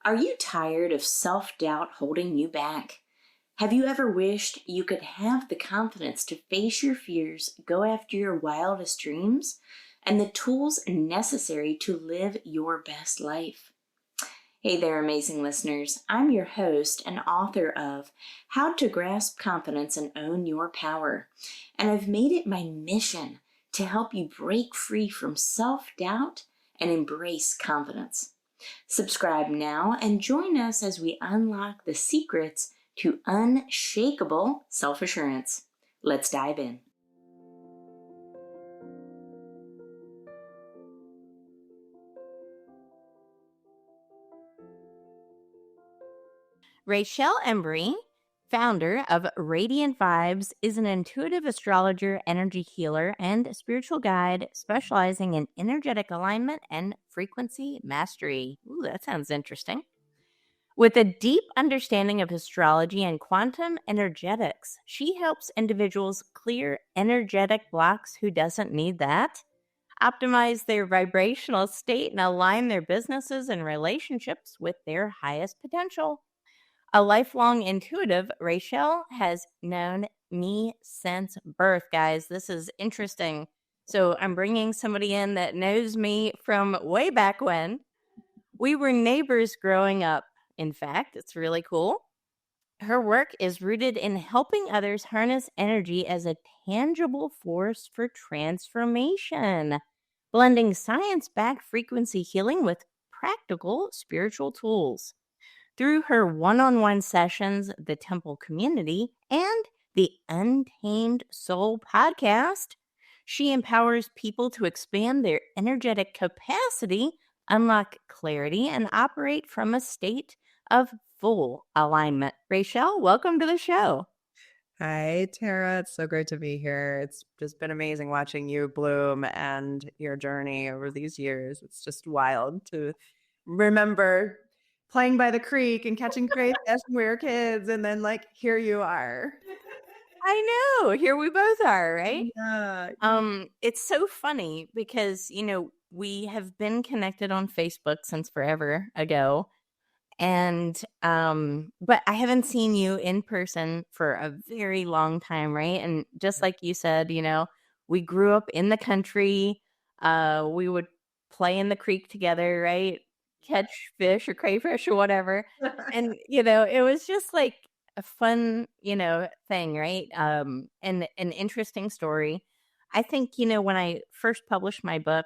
Are you tired of self-doubt holding you back? Have you ever wished you could have the confidence to face your fears, go after your wildest dreams, and the tools necessary to live your best life? Hey there, amazing listeners. I'm your host and author of How to Grasp Confidence and Own Your Power. And I've made it my mission to help you break free from self-doubt and embrace confidence. Subscribe now and join us as we unlock the secrets to unshakable self-assurance. Let's dive in. Raechelle Embrey, founder of Radiant Vibes, is an intuitive astrologer, energy healer, and spiritual guide specializing in energetic alignment and frequency mastery. Ooh, that sounds interesting. With a deep understanding of astrology and quantum energetics, she helps individuals clear energetic blocks who doesn't need that, optimize their vibrational state, and align their businesses and relationships with their highest potential. A lifelong intuitive, Raechelle has known me since birth, guys. This is interesting. So I'm bringing somebody in that knows me from way back when. We were neighbors growing up. In fact, it's really cool. Her work is rooted in helping others harness energy as a tangible force for transformation, blending science-backed frequency healing with practical spiritual tools. Through her one-on-one sessions, the Temple Community, and the Untamed Soul podcast, she empowers people to expand their energetic capacity, unlock clarity, and operate from a state of full alignment. Raechelle, welcome to the show. Hi, Tara. It's so great to be here. It's just been amazing watching you bloom and your journey over these years. It's just wild to remember playing by the creek and catching crayfish when we were kids, and then here you are. I know. Here we both are, right? Yeah. It's so funny because, we have been connected on Facebook since forever ago. And but I haven't seen you in person for a very long time, right? And just like you said, we grew up in the country. We would play in the creek together, right? Catch fish or crayfish or whatever. And it was just like a fun, thing, right? And an interesting story. I think, when I first published my book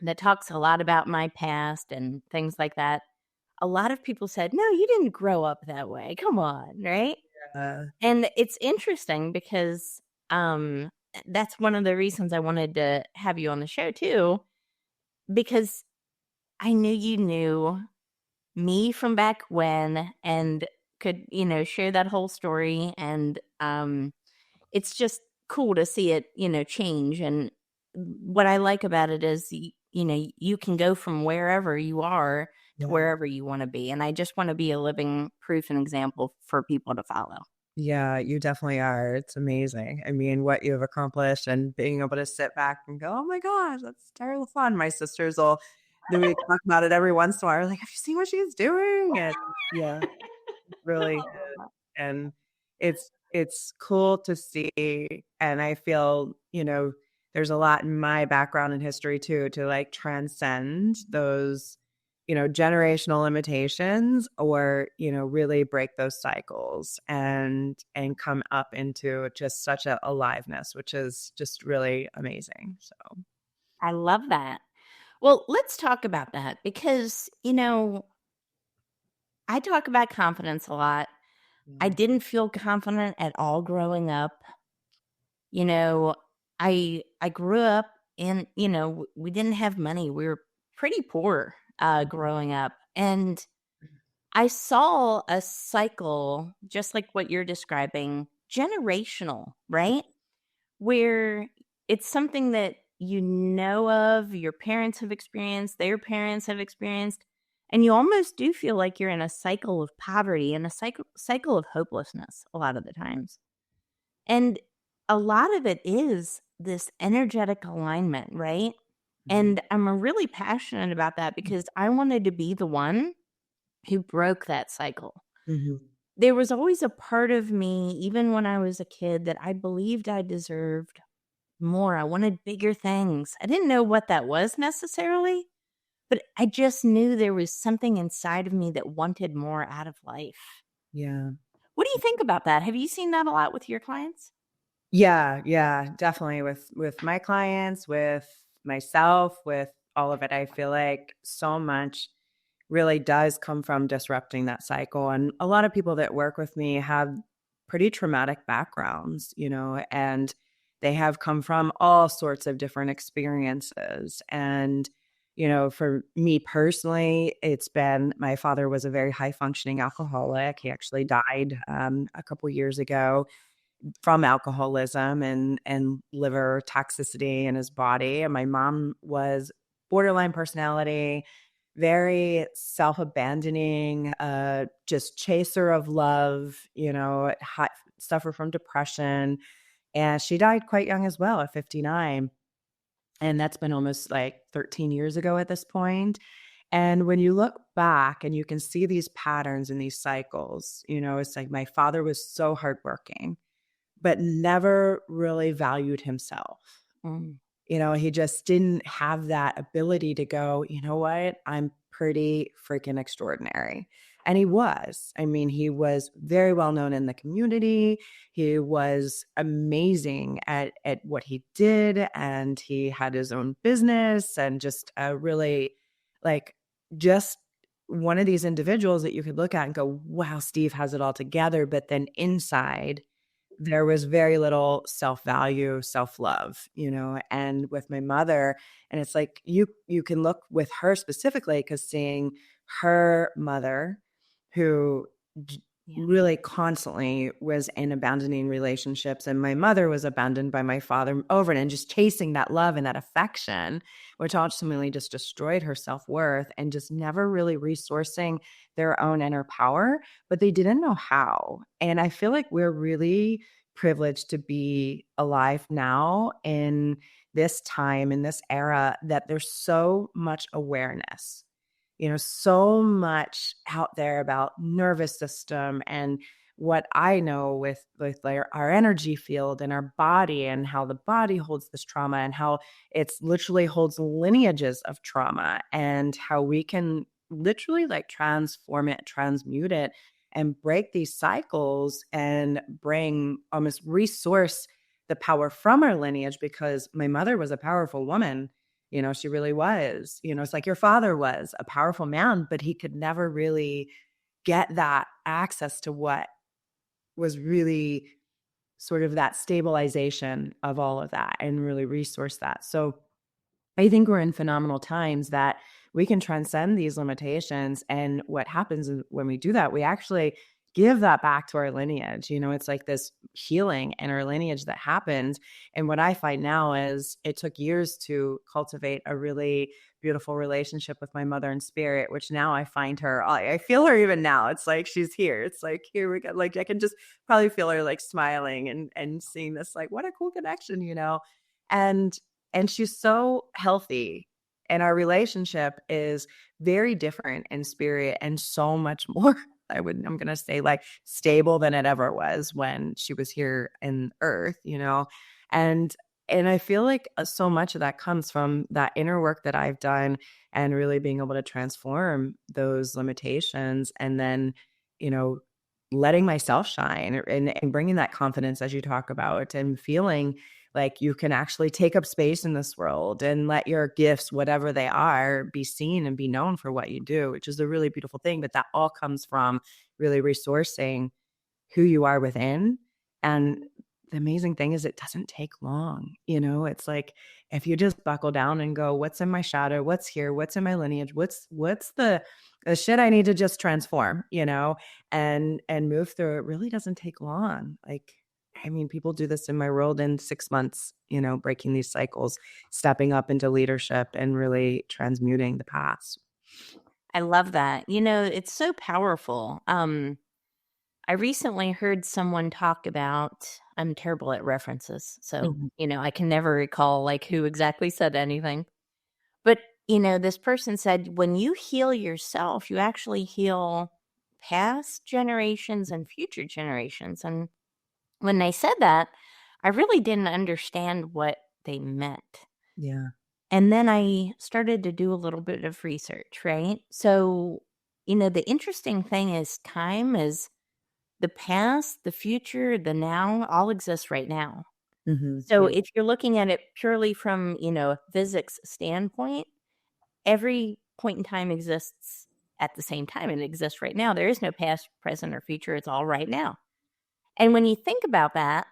that talks a lot about my past and things like that, a lot of people said, "No, you didn't grow up that way. Come on," right? Yeah. And it's interesting because that's one of the reasons I wanted to have you on the show too, because I knew you knew me from back when and could, share that whole story. And it's just cool to see it, change. And what I like about it is, you can go from wherever you are to wherever you want to be. And I just want to be a living proof and example for people to follow. Yeah, you definitely are. It's amazing. I mean, what you've accomplished and being able to sit back and go, "Oh my gosh, that's terrible fun." My sisters will we talk about it every once in a while. Like, "Have you seen what she's doing?" And yeah, really good. And it's cool to see. And I feel, there's a lot in my background and history too, to transcend those, generational limitations, or, really break those cycles and come up into just such a aliveness, which is just really amazing. So I love that. Well, let's talk about that because, I talk about confidence a lot. I didn't feel confident at all growing up. I grew up in, we didn't have money. We were pretty poor growing up. And I saw a cycle, just like what you're describing, generational, right? Where it's something that you know of, your parents have experienced, their parents have experienced, and you almost do feel like you're in a cycle of poverty and a cycle of hopelessness a lot of the times. And a lot of it is this energetic alignment, right? And I'm really passionate about that because I wanted to be the one who broke that cycle. Mhm. There was always a part of me, even when I was a kid, that I believed I deserved more. I wanted bigger things. I didn't know what that was necessarily, but I just knew there was something inside of me that wanted more out of life. Yeah. What do you think about that? Have you seen that a lot with your clients? Yeah, yeah, definitely with my clients, with myself, with all of it. I feel like so much really does come from disrupting that cycle. And a lot of people that work with me have pretty traumatic backgrounds, and they have come from all sorts of different experiences. And, for me personally, it's been my father was a very high functioning alcoholic. He actually died a couple years ago from alcoholism and liver toxicity in his body. And my mom was borderline personality, very self-abandoning, just chaser of love, suffer from depression. And she died quite young as well at 59. And that's been almost like 13 years ago at this point. And when you look back and you can see these patterns and these cycles, it's like my father was so hardworking but never really valued himself. Mm. He just didn't have that ability to go, you know what? I'm pretty freaking extraordinary. And he was. I mean, he was very well known in the community. He was amazing at what he did. And he had his own business and just a really like just one of these individuals that you could look at and go, wow, Steve has it all together. But then inside, there was very little self-value, self-love, and with my mother, and it's like you can look with her specifically because seeing her mother who Yeah. really constantly was in abandoning relationships, and my mother was abandoned by my father over and just chasing that love and that affection, which ultimately just destroyed her self-worth and just never really resourcing their own inner power, but they didn't know how. And I feel like we're really privileged to be alive now in this time, in this era, that there's so much awareness, so much out there about nervous system and what I know with our energy field and our body and how the body holds this trauma and how it's literally holds lineages of trauma and how we can literally like transform it, transmute it, and break these cycles and bring almost resource the power from our lineage because my mother was a powerful woman. She really was. It's like your father was a powerful man, but he could never really get that access to what was really sort of that stabilization of all of that and really resource that. So I think we're in phenomenal times that we can transcend these limitations. And what happens is when we do that, we actually give that back to our lineage. It's like this healing in our lineage that happens. And what I find now is it took years to cultivate a really beautiful relationship with my mother in spirit, which now I find her, I feel her even now. It's like she's here. It's like, here we go. Like I can just probably feel her like smiling and seeing this, like, what a cool connection. And she's so healthy, and our relationship is very different in spirit and so much more I'm gonna say like stable than it ever was when she was here in earth. And I feel like so much of that comes from that inner work that I've done and really being able to transform those limitations and then, you know, letting myself shine and bringing that confidence as you talk about and feeling like you can actually take up space in this world and let your gifts, whatever they are, be seen and be known for what you do, which is a really beautiful thing. But that all comes from really resourcing who you are within. And the amazing thing is it doesn't take long. It's like if you just buckle down and go, what's in my shadow? What's here? What's in my lineage? What's the shit I need to just transform, and move through. It really doesn't take long. Like, I mean, people do this in my world in 6 months, breaking these cycles, stepping up into leadership and really transmuting the past. I love that. It's so powerful. I recently heard someone talk about, I'm terrible at references, so, Mhm. I can never recall like who exactly said anything. But this person said, when you heal yourself, you actually heal past generations and future generations. And when they said that, I really didn't understand what they meant. Yeah. And then I started to do a little bit of research, right? So, the interesting thing is time is the past, the future, the now all exists right now. So Yeah. if you're looking at it purely from, a physics standpoint, every point in time exists at the same time. It exists right now. There is no past, present, or future. It's all right now. And when you think about that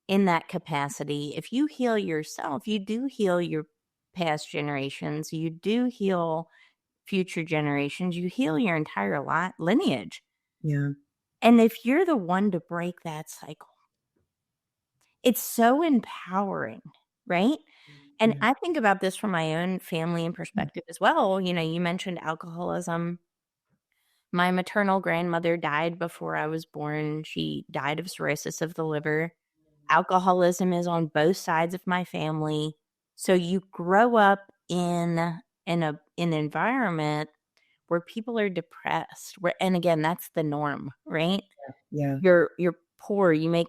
in that capacity, if you heal yourself, you do heal your past generations, you do heal future generations, you heal your entire lineage. Yeah. And if you're the one to break that cycle, it's so empowering, right? And Yeah. I think about this from my own family and perspective as well. You mentioned alcoholism. My maternal grandmother died before I was born. She died of cirrhosis of the liver. Alcoholism is on both sides of my family. So you grow up in an environment where people are depressed. And again, that's the norm, right? Yeah. You're poor. You make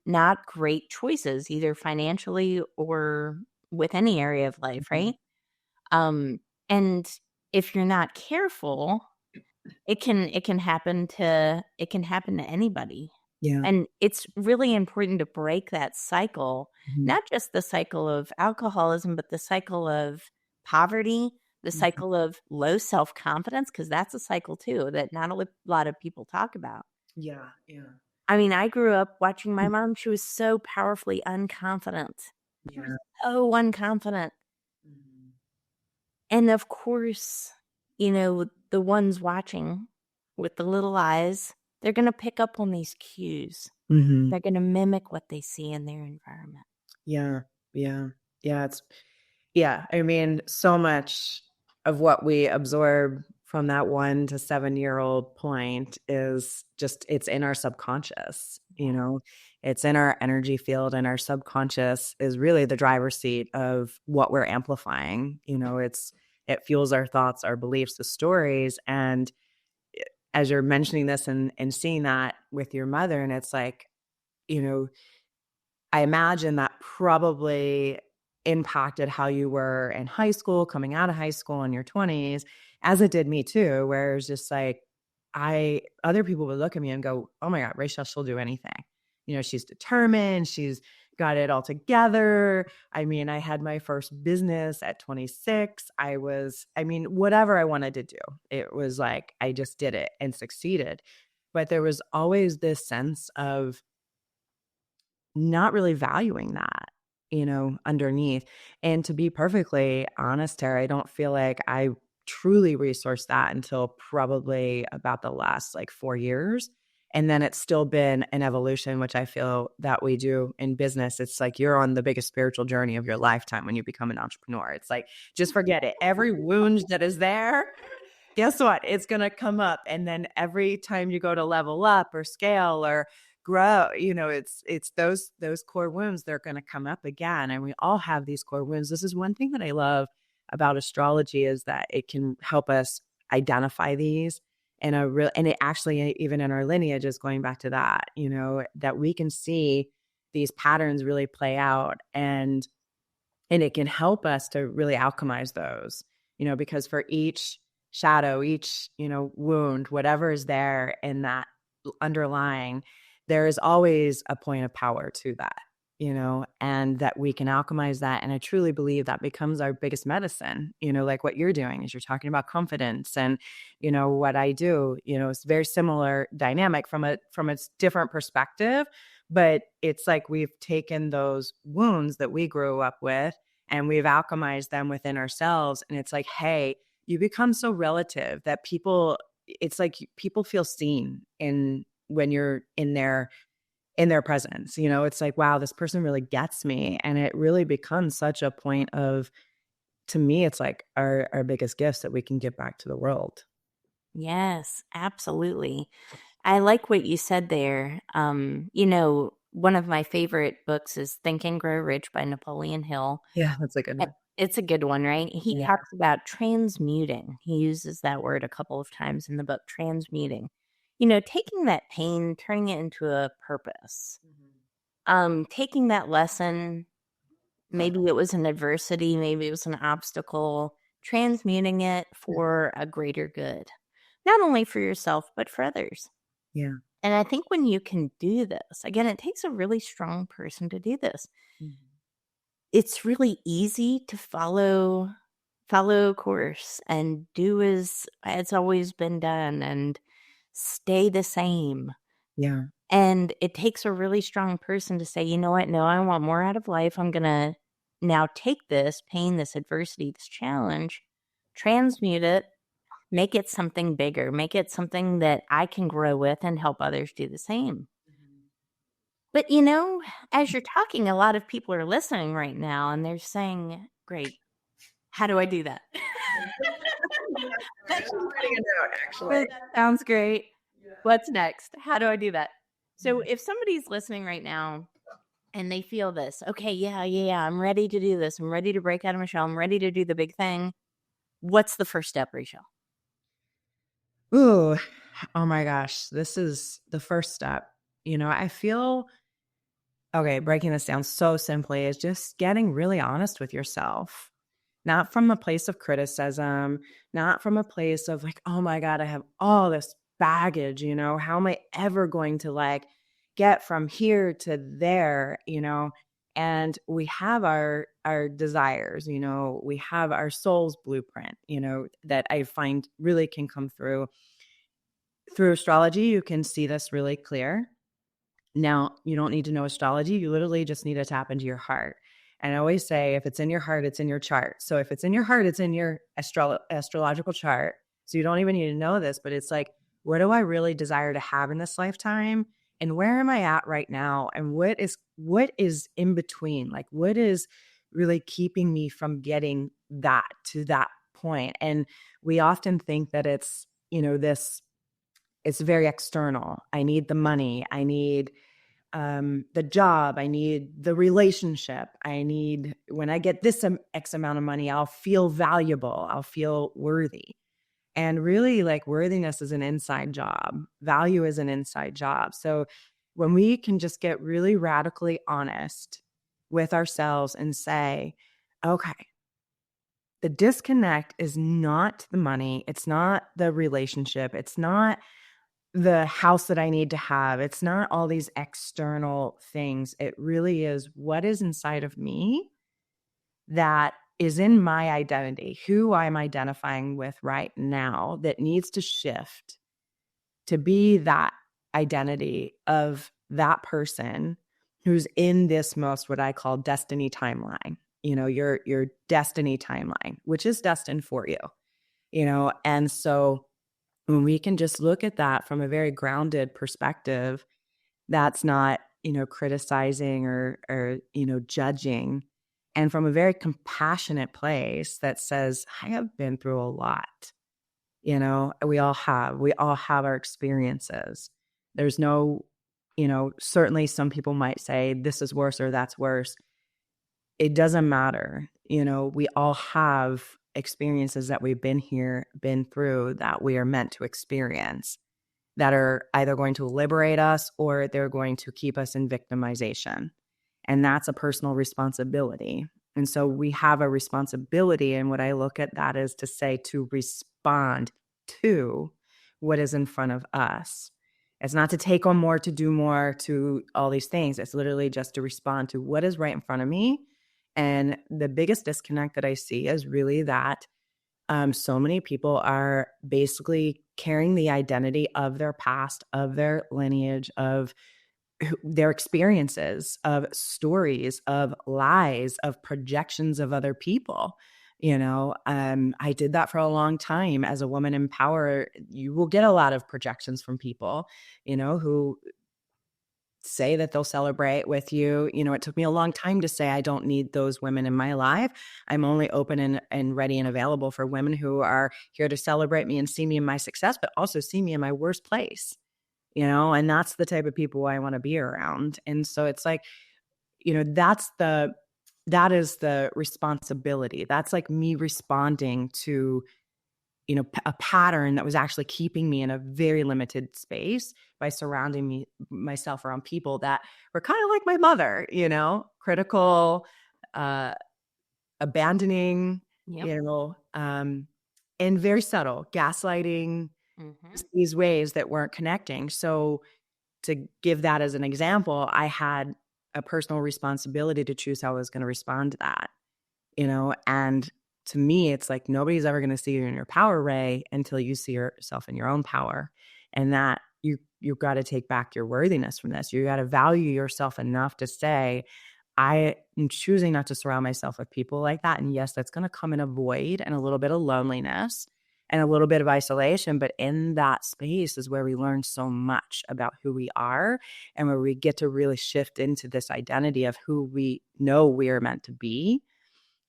not great choices, either financially or with any area of life, Mhm. right? Um, and if you're not careful, it can happen to anybody. Yeah. And it's really important to break that cycle, Mhm. not just the cycle of alcoholism, but the cycle of poverty, the Mhm. cycle of low self-confidence, because that's a cycle too that not a lot of people talk about. Yeah. Yeah. I mean, I grew up watching my mom. She was so powerfully unconfident. She was Yeah. so unconfident. Mhm. And of course, the ones watching with the little eyes, they're going to pick up on these cues. Mhm. They're going to mimic what they see in their environment. Yeah. Yeah. Yeah. I mean, so much of what we absorb from that 1 to 7-year-old point is just, it's in our subconscious, it's in our energy field, and our subconscious is really the driver's seat of what we're amplifying. It fuels our thoughts, our beliefs, the stories. And as you're mentioning this and seeing that with your mother, and it's like, you know, I imagine that probably impacted how you were in high school, coming out of high school in your 20s, as it did me too, where it was just like, other people would look at me and go, oh my God, Raechelle, she'll do anything. She's determined. She's got it all together. I mean, I had my first business at 26. Whatever I wanted to do, it was like, I just did it and succeeded. But there was always this sense of not really valuing that, underneath. And to be perfectly honest, Tara, I don't feel like I truly resourced that until probably about the last like 4 years. And then it's still been an evolution, which I feel that we do in business. It's like you're on the biggest spiritual journey of your lifetime when you become an entrepreneur. It's like, just forget it. Every wound that is there, guess what? It's going to come up. And then every time you go to level up or scale or grow, it's those core wounds, they're going to come up again. And we all have these core wounds. This is one thing that I love about astrology, is that it can help us identify these. And it actually, even in our lineage, is going back to that, that we can see these patterns really play out, and it can help us to really alchemize those, because for each shadow, each, wound, whatever is there in that underlying, there is always a point of power to that, and that we can alchemize that. And I truly believe that becomes our biggest medicine, like what you're doing is you're talking about confidence. And, what I do, it's very similar dynamic from a different perspective. But it's like we've taken those wounds that we grew up with and we've alchemized them within ourselves. And it's like, hey, you become so relative that it's like people feel seen when you're in their presence. It's like, wow, this person really gets me. And it really becomes such a point of, to me, it's like our biggest gifts that we can give back to the world. Yes, absolutely. I like what you said there. One of my favorite books is Think and Grow Rich by Napoleon Hill. Yeah, that's a good one. It's a good one, right? He Yeah. talks about transmuting. He uses that word a couple of times in the book, transmuting. Taking that pain, turning it into a purpose. Taking that lesson, maybe it was an adversity, maybe it was an obstacle, transmuting it for a greater good, not only for yourself, but for others. Yeah. And I think when you can do this, again, it takes a really strong person to do this. Mhm. It's really easy to follow course and do as it's always been done and stay the same. Yeah. And it takes a really strong person to say, you know what? No, I want more out of life. I'm going to now take this pain, this adversity, this challenge, transmute it, make it something bigger, make it something that I can grow with and help others do the same. But as you're talking, a lot of people are listening right now and they're saying, great, how do I do that? I'm writing a note, actually. That sounds great. Yeah. What's next? How do I do that? So if somebody's listening right now and they feel this, okay, yeah, I'm ready to do this. I'm ready to break out of my shell. I'm ready to do the big thing. What's the first step, Raechelle? Ooh, oh my gosh, this is the first step. I feel okay, breaking this down so simply is just getting really honest with yourself. Not from a place of criticism, not from a place of like, oh my God, I have all this baggage, how am I ever going to get from here to there, And we have our desires, we have our soul's blueprint, that I find really can come through astrology. You can see this really clear. Now, you don't need to know astrology. You literally just need to tap into your heart. And I always say, if it's in your heart, it's in your chart. So if it's in your heart, it's in your astrological chart. So you don't even need to know this, but it's like, what do I really desire to have in this lifetime? And where am I at right now? And what is in between? Like, what is really keeping me from getting that to that point? And we often think that it's, it's very external. I need the money. I need the job. I need the relationship. I need, when I get this X amount of money, I'll feel valuable. I'll feel worthy. And really, worthiness is an inside job. Value is an inside job. So when we can just get really radically honest with ourselves and say, okay, the disconnect is not the money. It's not the relationship. It's not the house that I need to have. It's not all these external things. It really is what is inside of me that is in my identity, who I'm identifying with right now that needs to shift to be that identity of that person who's in this most what I call destiny timeline. Your destiny timeline, which is destined for you. And so when we can just look at that from a very grounded perspective, that's not, criticizing or judging, and from a very compassionate place that says, I have been through a lot. We all have our experiences. There's no, certainly some people might say this is worse or that's worse. It doesn't matter. We all have experiences that we've been through that we are meant to experience, that are either going to liberate us or they're going to keep us in victimization. And that's a personal responsibility. And so we have a responsibility. And what I look at that is to say, to respond to what is in front of us. It's not to take on more, to do more, to all these things. It's literally just to respond to what is right in front of me. And the biggest disconnect that I see is really that so many people are basically carrying the identity of their past, of their lineage, of their experiences, of stories, of lies, of projections of other people. I did that for a long time as a woman in power. You will get a lot of projections from people, who say that they'll celebrate with you. It took me a long time to say I don't need those women in my life. I'm only open and ready and available for women who are here to celebrate me and see me in my success, but also see me in my worst place, and that's the type of people I want to be around. And so it's like, that's that is the responsibility. That's like me responding to, a pattern that was actually keeping me in a very limited space by surrounding myself around people that were kind of like my mother, critical, uh, abandoning, Yep. you know, um, and very subtle, gaslighting, Mm-hmm. just these ways that weren't connecting. So to give that as an example, I had a personal responsibility to choose how I was going to respond to that, and to me, it's like nobody's ever going to see you in your power, Ray, until you see yourself in your own power. And that you've got to take back your worthiness from this. You got to value yourself enough to say, I am choosing not to surround myself with people like that. And yes, that's going to come in a void and a little bit of loneliness and a little bit of isolation. But in that space is where we learn so much about who we are and where we get to really shift into this identity of who we know we are meant to be.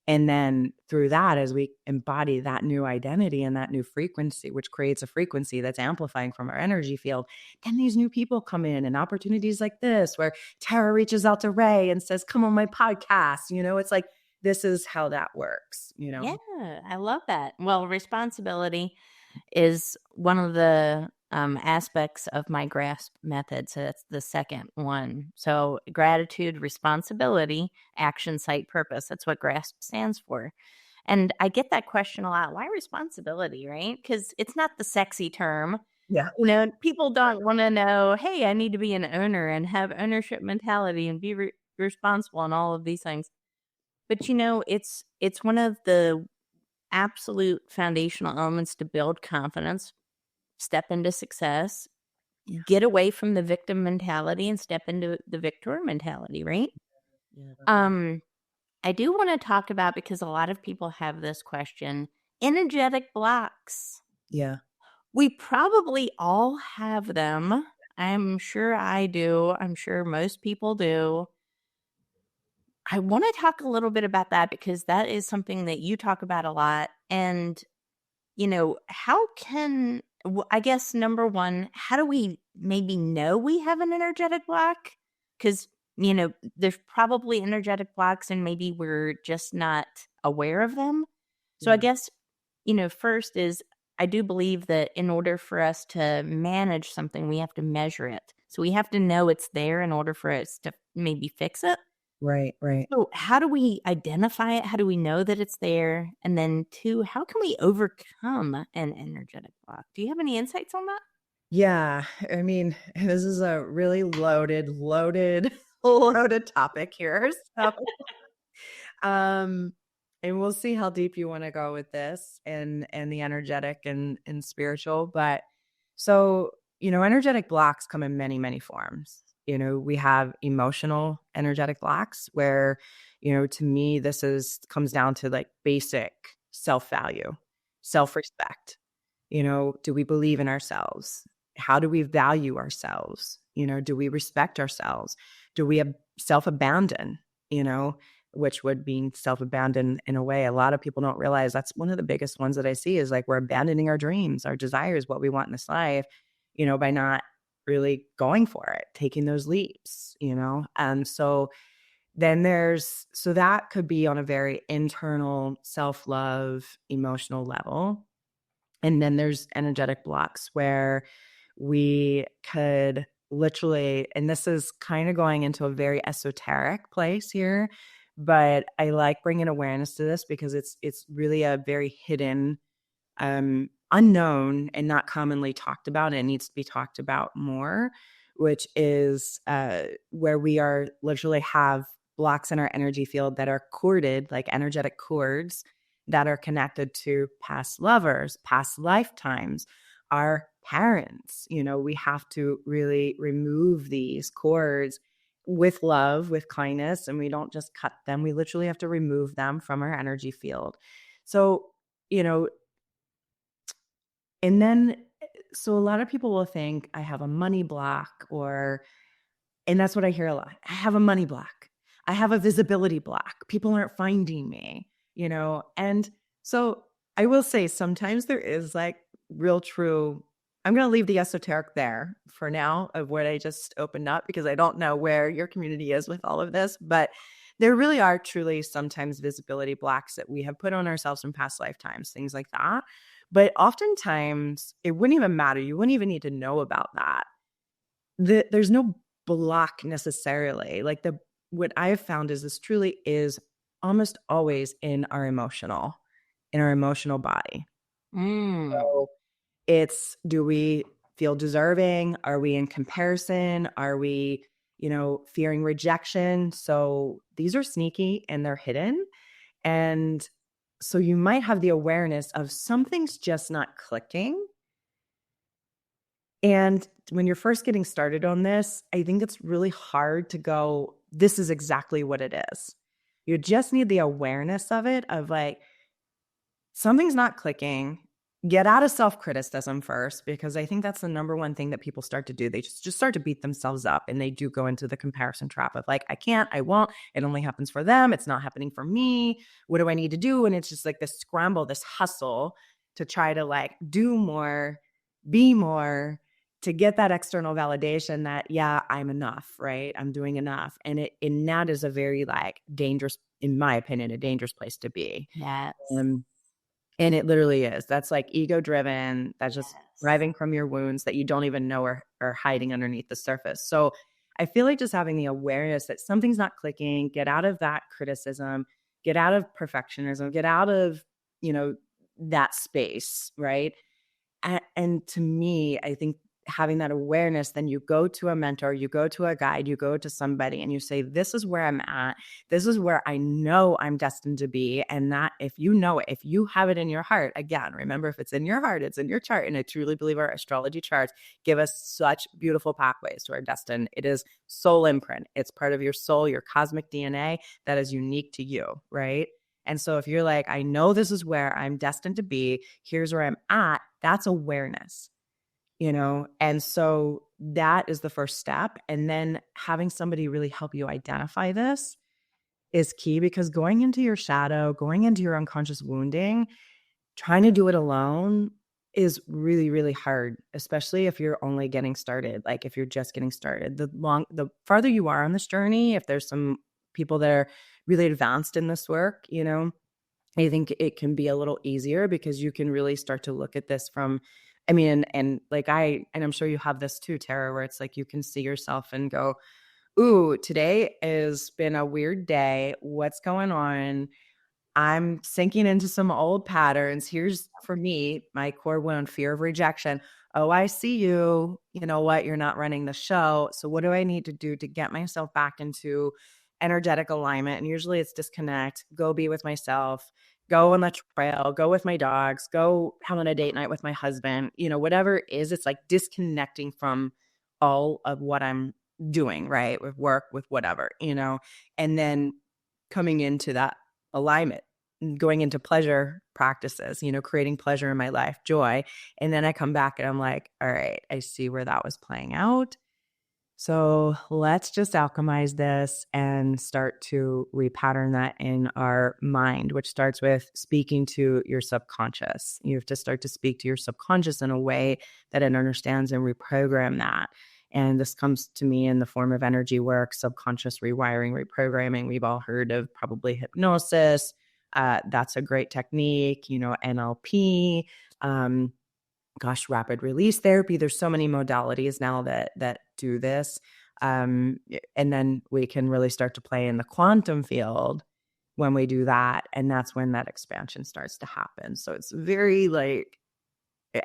And then through that, as we embody that new identity and that new frequency, which creates a frequency that's amplifying from our energy field, then these new people come in and opportunities like this, where Tara reaches out to Ray and says, come on my podcast. It's like, this is how that works, Yeah, I love that. Well, responsibility is one of the aspects of my grasp method. So that's the second one. So gratitude, responsibility, action, site, purpose. That's what grasp stands for. And I get that question a lot. Why responsibility, right? Because it's not the sexy term. Yeah. People don't want to know, hey, I need to be an owner and have ownership mentality and be responsible and all of these things. But it's one of the absolute foundational elements to build confidence, step into success, Yeah. get away from the victim mentality and step into the victor mentality, right? Yeah. Um, I do want to talk about, because a lot of people have this question, energetic blocks. Yeah. We probably all have them. I'm sure I do. I'm sure most people do. I want to talk a little bit about that because that is something that you talk about a lot. And how can, I guess, number one, how do we maybe know we have an energetic block? Because, there's probably energetic blocks and maybe we're just not aware of them. So I Yeah. guess, first is, I do believe that in order for us to manage something, we have to measure it. So we have to know it's there in order for us to maybe fix it. Right. Right. So, how do we identify it? How do we know that it's there? And then, two, how can we overcome an energetic block? Do you have any insights on that? Yeah. I mean, this is a really loaded, loaded topic here. So Um, and we'll see how deep you want to go with this and the energetic and spiritual. But so, energetic blocks come in many, many forms. We have emotional energetic blocks where, to me, this comes down to like basic self-value, self-respect. Do we believe in ourselves? How do we value ourselves? Do we respect ourselves? Do we have self-abandon? Which would mean self-abandon in a way. A lot of people don't realize that's one of the biggest ones that I see is like we're abandoning our dreams, our desires, what we want in this life, by not really going for it, taking those leaps, And so so that could be on a very internal self-love, emotional level. And then there's energetic blocks where we could literally, and this is kind of going into a very esoteric place here, but I like bringing awareness to this because it's really a very hidden, unknown and not commonly talked about. And it needs to be talked about more, which is where we are literally have blocks in our energy field that are corded, like energetic cords that are connected to past lovers, past lifetimes, our parents. We have to really remove these cords with love, with kindness, and we don't just cut them. We literally have to remove them from our energy field. So, you know, and then, so a lot of people will think I have a money block and that's what I hear a lot. I have a money block. I have a visibility block. People aren't finding me, And so I will say sometimes there is like real true. I'm going to leave the esoteric there for now of what I just opened up because I don't know where your community is with all of this, but There really are truly sometimes visibility blocks that we have put on ourselves in past lifetimes, things like that. But oftentimes it wouldn't even matter. You wouldn't even need to know about that. There's no block necessarily. Like what I have found is this truly is almost always in our emotional body. Mm. So it's, do we feel deserving? Are we in comparison? Are we, fearing rejection? So these are sneaky and they're hidden. And so you might have the awareness of something's just not clicking. And when you're first getting started on this, I think it's really hard to go, this is exactly what it is. You just need the awareness of it, of like, something's not clicking. Get out of self-criticism first, because I think that's the number one thing that people start to do. They just start to beat themselves up, and they do go into the comparison trap of like, I can't, I won't, it only happens for them. It's not happening for me. What do I need to do? And it's just like this scramble, this hustle to try to like do more, be more, to get that external validation that, yeah, I'm enough, right? I'm doing enough. And that is a very like dangerous, in my opinion, a dangerous place to be. Yes. And it literally is. That's like ego driven. That's just Yes. thriving from your wounds that you don't even know are hiding underneath the surface. So I feel like just having the awareness that something's not clicking, get out of that criticism, get out of perfectionism, get out of, that space, right? And to me, I think having that awareness, then you go to a mentor, you go to a guide, you go to somebody and you say, this is where I'm at. This is where I know I'm destined to be. And that, if you know it, if you have it in your heart, again, remember, if it's in your heart, it's in your chart. And I truly believe our astrology charts give us such beautiful pathways to our destiny. It is soul imprint. It's part of your soul, your cosmic DNA that is unique to you, right? And so if you're like, I know this is where I'm destined to be, here's where I'm at, that's awareness, And so that is the first step. And then having somebody really help you identify this is key, because going into your shadow, going into your unconscious wounding, trying to do it alone is really, really hard, especially if you're only getting started. Like if you're just getting started, the farther you are on this journey, if there's some people that are really advanced in this work, I think it can be a little easier, because you can really start to look at this from, I mean, and like and I'm sure you have this too, Tara, where it's like you can see yourself and go, ooh, today has been a weird day. What's going on? I'm sinking into some old patterns. Here's, for me, my core wound, fear of rejection. Oh, I see you. You know what? You're not running the show. So what do I need to do to get myself back into energetic alignment? And usually it's disconnect, go be with myself, go on the trail, go with my dogs, go have on a date night with my husband, whatever it is, it's like disconnecting from all of what I'm doing, right? With work, with whatever, and then coming into that alignment, going into pleasure practices, creating pleasure in my life, joy. And then I come back and I'm like, all right, I see where that was playing out. So let's just alchemize this and start to repattern that in our mind, which starts with speaking to your subconscious. You have to start to speak to your subconscious in a way that it understands and reprogram that. And this comes to me in the form of energy work, subconscious rewiring, reprogramming. We've all heard of probably hypnosis. That's a great technique, NLP. Rapid release therapy. There's so many modalities now that do this. And then we can really start to play in the quantum field when we do that. And that's when that expansion starts to happen. So it's very like,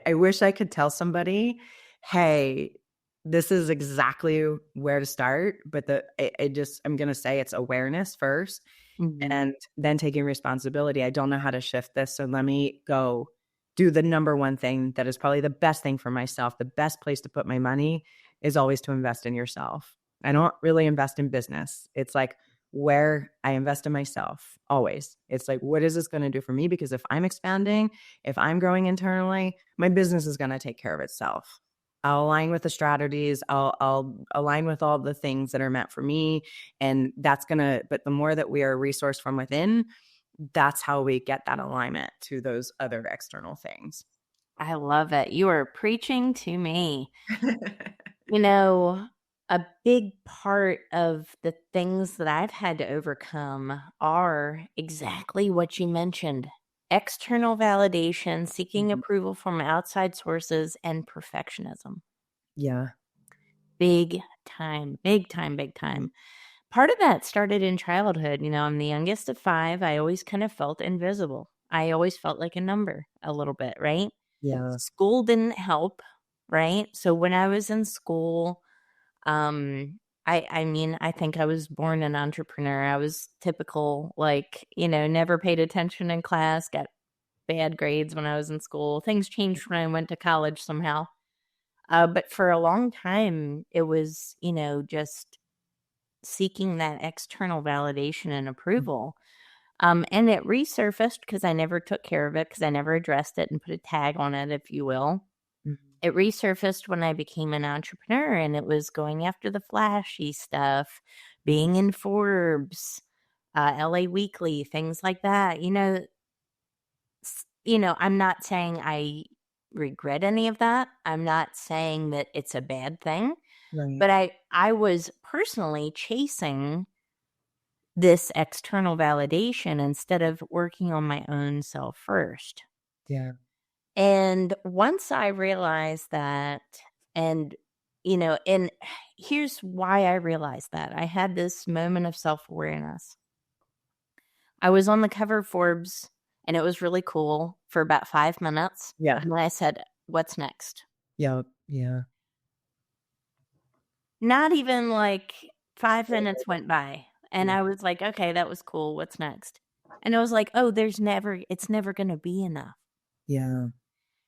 I wish I could tell somebody, hey, this is exactly where to start. But I'm going to say it's awareness first, and then taking responsibility. I don't know how to shift this. So let me go do the number one thing that is probably the best thing for myself. The best place to put my money is always to invest in yourself. I don't really invest in business. It's like where I invest in myself always. It's like, what is this going to do for me? Because if I'm expanding, if I'm growing internally, my business is going to take care of itself. I'll align with the strategies. I'll align with all the things that are meant for me. And but the more that we are resourced from within, that's how we get that alignment to those other external things. I love it. You are preaching to me. You know, a big part of the things that I've had to overcome are exactly what you mentioned: external validation, seeking Mhm. approval from outside sources, and perfectionism. Yeah. Big time, big time, big time. Part of that started in childhood. I'm the youngest of five. I always kind of felt invisible. I always felt like a number a little bit, right? Yeah. School didn't help, right? So when I was in school, I mean, I think I was born an entrepreneur. I was typical, like, never paid attention in class, got bad grades when I was in school. Things changed when I went to college somehow. But for a long time, it was, just seeking that external validation and Mhm. approval. And it resurfaced because I never took care of it, because I never addressed it and put a tag on it, if you will. Mhm. It resurfaced when I became an entrepreneur, and it was going after the flashy stuff, Mhm. being in Forbes, LA Weekly, things like that. I'm not saying I regret any of that. I'm not saying that it's a bad thing, Right. but I was personally chasing this external validation instead of working on my own self first. Yeah. And once I realized that, and, and here's why I realized that I had this moment of self awareness. I was on the cover of Forbes, and it was really cool for about 5 minutes. Yeah. And then I said, "What's next?" Yep. Yeah. Not even like 5 minutes went by. And I was like, "Okay, that was cool. What's next?" And I was like, "Oh, it's never going to be enough." Yeah.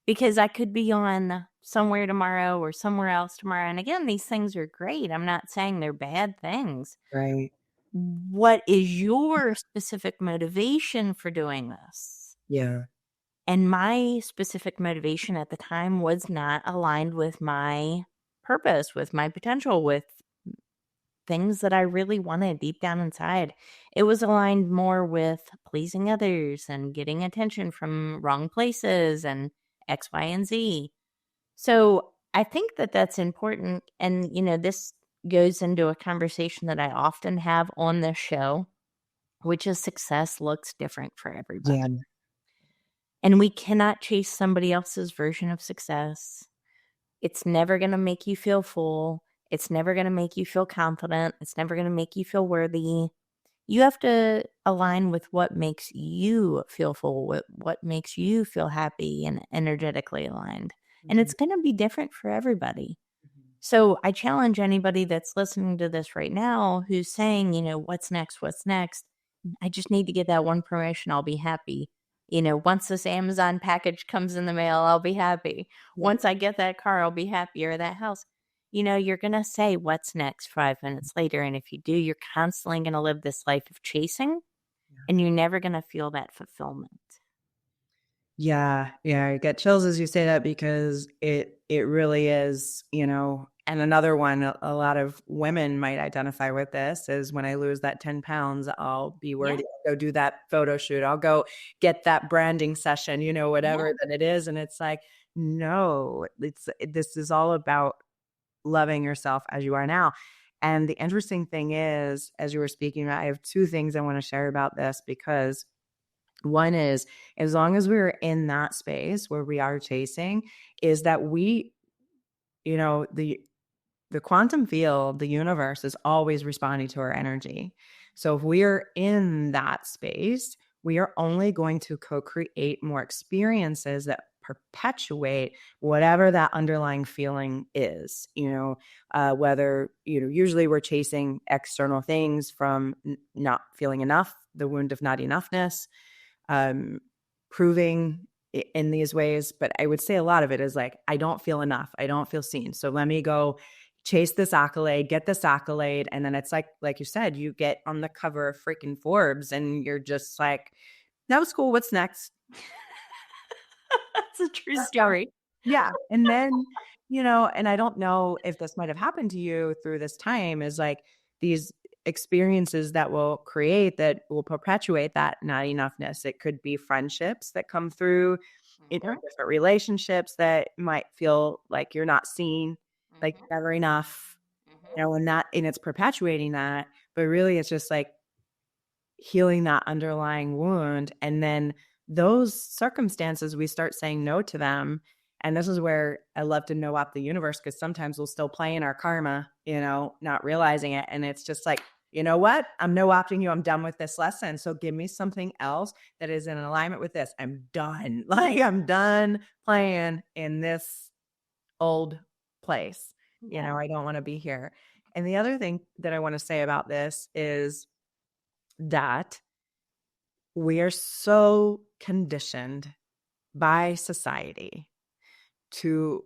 Because I could be on somewhere tomorrow or somewhere else tomorrow. And again, these things are great. I'm not saying they're bad things. Right. What is your specific motivation for doing this? Yeah. And my specific motivation at the time was not aligned with my purpose, with my potential, with things that I really wanted deep down inside. It was aligned more with pleasing others and getting attention from wrong places and X, Y, and Z. So I think that that's important. And, this goes into a conversation that I often have on this show, which is success looks different for everybody. Yeah. And we cannot chase somebody else's version of success. It's never going to make you feel full. It's never going to make you feel confident. It's never going to make you feel worthy. You have to align with what makes you feel full, what makes you feel happy and energetically aligned. And Mhm. it's going to be different for everybody. Mhm. So I challenge anybody that's listening to this right now who's saying, what's next? What's next? I just need to get that one promotion. I'll be happy. Once this Amazon package comes in the mail, I'll be happy. Yeah. Once I get that car, I'll be happy, or that house. You're going to say what's next 5 minutes later. And if you do, you're constantly going to live this life of chasing, and you're never going to feel that fulfillment. Yeah, yeah, I get chills as you say that because it really is, and another one a lot of women might identify with this is when I lose that 10 pounds, I'll be Yeah. worthy. I'll go do that photo shoot. I'll go get that branding session, Yeah. whatever that it is. And it's like, no, this is all about loving yourself as you are now. And the interesting thing is, as you were speaking, I have two things I want to share about this because one is, as long as we're in that space where we are chasing, is that we, the quantum field, the universe is always responding to our energy. So if we are in that space, we are only going to co-create more experiences that perpetuate whatever that underlying feeling is. Whether usually we're chasing external things from not feeling enough, the wound of not enoughness, um, proving in these ways. But I would say a lot of it is like, I don't feel enough. I don't feel seen. So let me go chase this accolade, get this accolade. And then it's like you said, you get on the cover of freaking Forbes and you're just like, that was cool. What's next? That's a true story. Yeah. And then, and I don't know if this might have happened to you through this time is like these experiences that will create that will perpetuate that not enoughness. It could be friendships that come through, Mhm. different relationships that might feel like you're not seen, like Mhm. never enough. And it's perpetuating that, but really it's just like healing that underlying wound. And then those circumstances, we start saying no to them. And this is where I love to know up the universe, because sometimes we'll still play in our karma, not realizing it. And it's just like, you know what? I'm no opting you. I'm done with this lesson. So give me something else that is in alignment with this. I'm done. Like, I'm done playing in this old place. Yeah. I don't want to be here. And the other thing that I want to say about this is that we are so conditioned by society to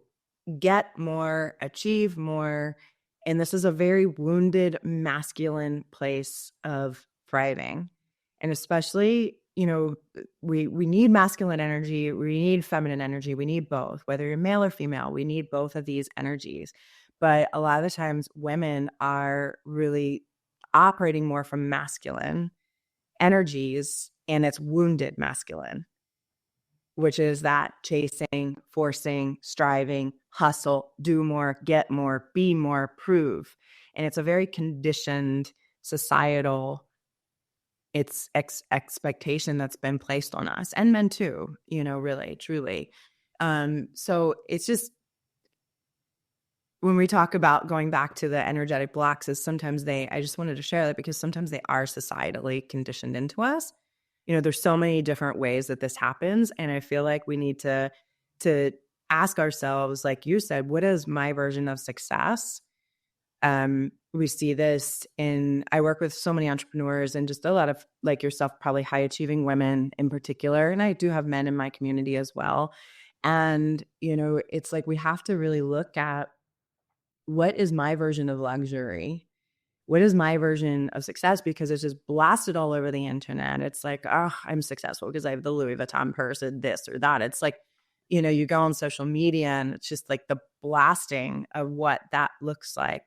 get more, achieve more. And this is a very wounded masculine place of thriving. And especially, we need masculine energy, we need feminine energy, we need both, whether you're male or female, we need both of these energies. But a lot of the times women are really operating more from masculine energies, and it's wounded masculine, which is that chasing, forcing, striving, hustle, do more, get more, be more, prove. And it's a very conditioned societal expectation that's been placed on us, and men too, really, truly. So it's just, when we talk about going back to the energetic blocks, is sometimes I just wanted to share that because sometimes they are societally conditioned into us. There's so many different ways that this happens. And I feel like we need to ask ourselves, like you said, what is my version of success? We see this I work with so many entrepreneurs and just a lot of, like yourself, probably high achieving women in particular. And I do have men in my community as well. And, it's like, we have to really look at, what is my version of luxury? What is my version of success? Because it's just blasted all over the internet. It's like, oh, I'm successful because I have the Louis Vuitton purse or this or that. It's like, you go on social media and it's just like the blasting of what that looks like.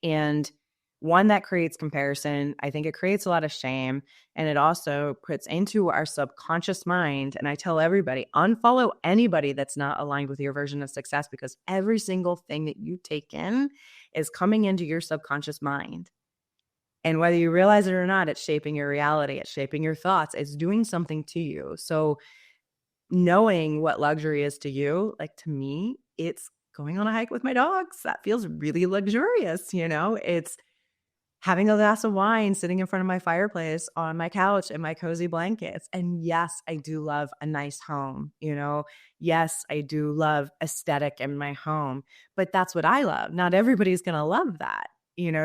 And one, that creates comparison. I think it creates a lot of shame, and it also puts into our subconscious mind. And I tell everybody, unfollow anybody that's not aligned with your version of success, because every single thing that you take in is coming into your subconscious mind. And whether you realize it or not, it's shaping your reality. It's shaping your thoughts. It's doing something to you. So knowing what luxury is to you, like to me, it's going on a hike with my dogs. That feels really luxurious. It's having a glass of wine sitting in front of my fireplace on my couch and my cozy blankets. And yes, I do love a nice home. Yes, I do love aesthetic in my home, but that's what I love. Not everybody's going to love that.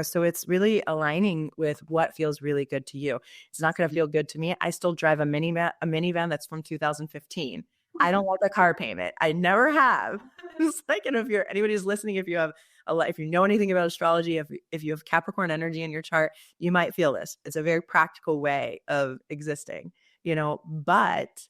So it's really aligning with what feels really good to you. It's not going to feel good to me. I still drive a minivan that's from 2015. I don't want the car payment. I never have. It's like, if anybody's listening, if you know anything about astrology, if you have Capricorn energy in your chart, you might feel this. It's a very practical way of existing, but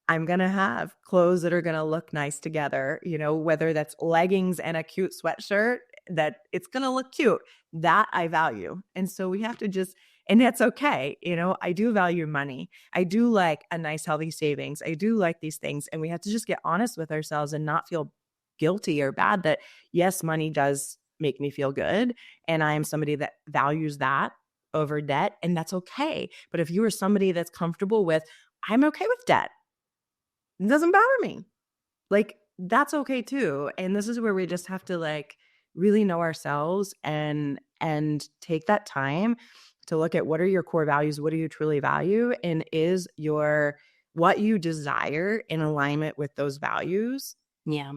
I'm going to have clothes that are going to look nice together, whether that's leggings and a cute sweatshirt, that it's going to look cute, that I value. And so we have to just, and that's okay. I do value money. I do like a nice, healthy savings. I do like these things. And we have to just get honest with ourselves and not feel guilty or bad that, yes, money does make me feel good. And I am somebody that values that over debt. And that's okay. But if you are somebody that's comfortable with, I'm okay with debt, it doesn't bother me, like, that's okay too. And this is where we just have to, like, really know ourselves and take that time to look at, what are your core values? What do you truly value? And is what you desire in alignment with those values? Yeah.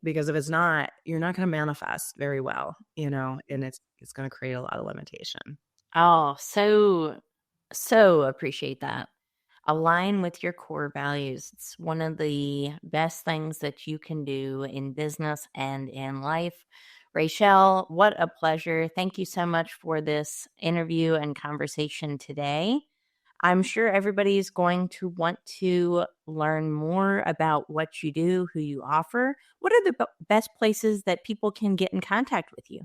Because if it's not, you're not going to manifest very well, and it's going to create a lot of limitation. Oh, so appreciate that. Align with your core values. It's one of the best things that you can do in business and in life. Raechelle, what a pleasure. Thank you so much for this interview and conversation today. I'm sure everybody's going to want to learn more about what you do, who you offer. What are the best places that people can get in contact with you?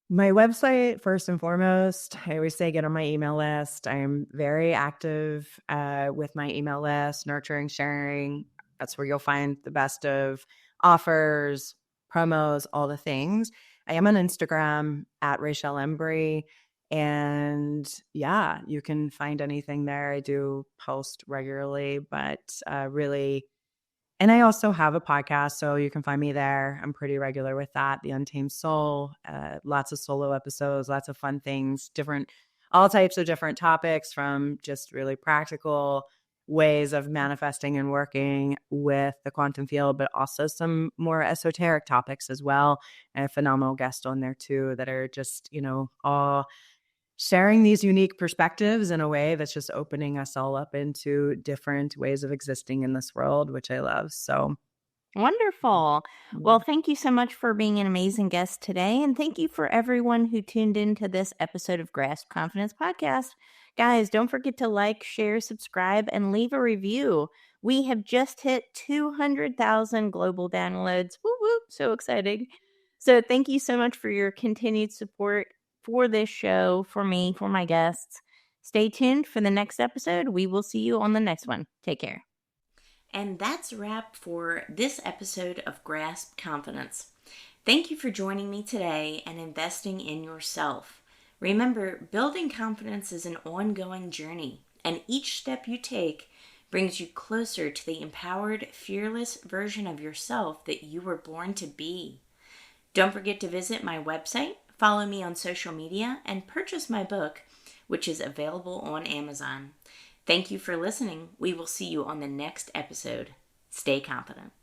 My website, first and foremost. I always say, get on my email list. I'm very active with my email list, nurturing, sharing. That's where you'll find the best of offers, promos, all the things. I am on Instagram at Raechelle Embrey. And yeah, you can find anything there. I do post regularly, but really, and I also have a podcast, so you can find me there. I'm pretty regular with that. The Untamed Soul, lots of solo episodes, lots of fun things, all types of different topics, from just really practical ways of manifesting and working with the quantum field, but also some more esoteric topics as well. And a phenomenal guest on there too, that are just, all sharing these unique perspectives in a way that's just opening us all up into different ways of existing in this world, which I love. So, Wonderful. yeah. Well, thank you so much for being an amazing guest today. And thank you for everyone who tuned into this episode of Grasp Confidence Podcast. Guys, don't forget to like, share, subscribe, and leave a review. We have just hit 200,000 global downloads. Woo woo, so exciting. So thank you so much for your continued support for this show, for me, for my guests. Stay tuned for the next episode. We will see you on the next one. Take care. And that's a wrap for this episode of Grasp Confidence. Thank you for joining me today and investing in yourself. Remember, building confidence is an ongoing journey, and each step you take brings you closer to the empowered, fearless version of yourself that you were born to be. Don't forget to visit my website, follow me on social media, and purchase my book, which is available on Amazon. Thank you for listening. We will see you on the next episode. Stay confident.